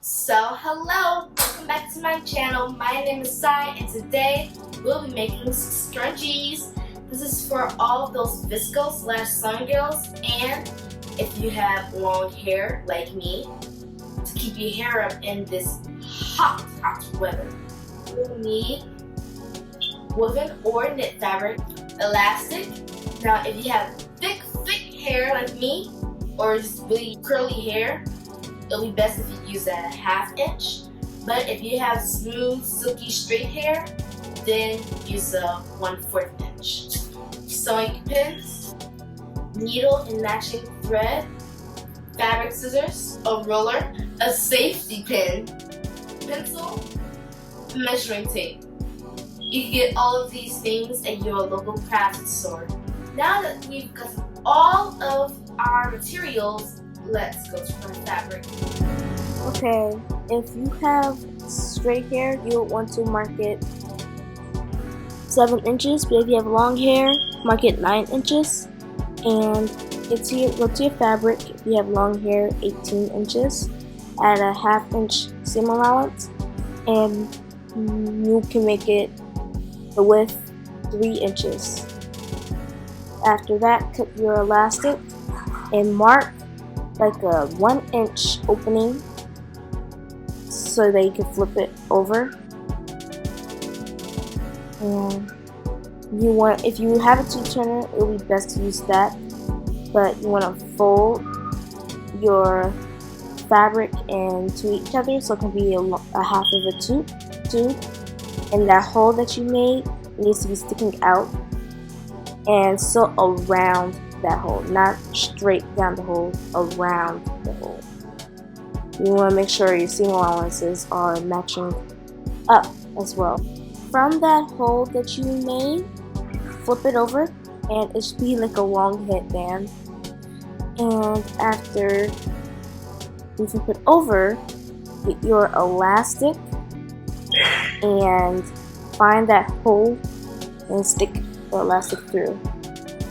So hello, welcome back to my channel. My name is Sai and today we'll be making scrunchies. This is for all of those visco/sun girls, and if you have long hair like me, to keep your hair up in this hot weather. You'll need woven or knit fabric, elastic. Now if you have thick hair like me or just really curly hair, it'll be best if you use a 1/2 inch. But if you have smooth, silky, straight hair, then use a 1/4 inch. Sewing pins, needle and matching thread, fabric scissors, a roller, a safety pin, pencil, measuring tape. You can get all of these things at your local craft store. Now that we've got all of our materials, let's go to our fabric. Okay, if you have straight hair, you'll want to mark it 7 inches, but if you have long hair, mark it 9 inches. And go to your fabric. If you have long hair, 18 inches. Add a 1/2 inch seam allowance, and you can make it the width 3 inches. After that, cut your elastic and mark like a 1 inch opening so that you can flip it over. And if you have a 2-turner, it will be best to use that, but you want to fold your fabric into each other so it can be a 1/2 of a tube, and that hole that you made needs to be sticking out and sew around that hole, not straight down the hole, around the hole. You want to make sure your seam allowances are matching up as well. From that hole that you made, flip it over, and it should be like a long headband. And after you flip it over, get your elastic and find that hole and stick the elastic through.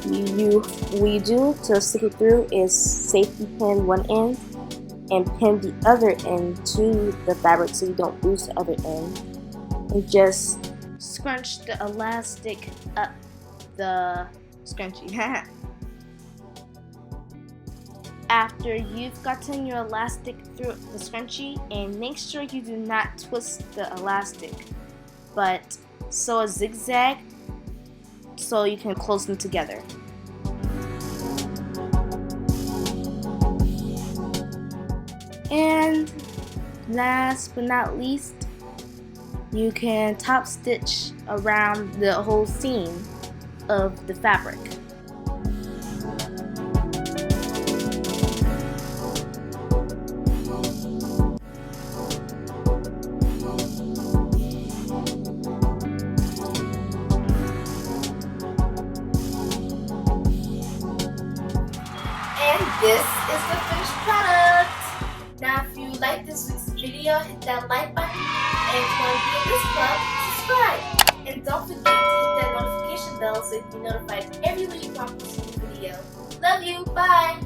What you do to stick it through is safety pin one end and pin the other end to the fabric so you don't lose the other end. And just scrunch the elastic up the scrunchie. After you've gotten your elastic through the scrunchie, and make sure you do not twist the elastic, but sew a zigzag so you can close them together. And last but not least, you can top stitch around the whole seam of the fabric. And this is the finished product. Now if you like this week's video, hit that like button, and if you want to be in this club, subscribe. And don't forget to hit that notification bell so you can be notified every week when I post a new video. Love you, bye!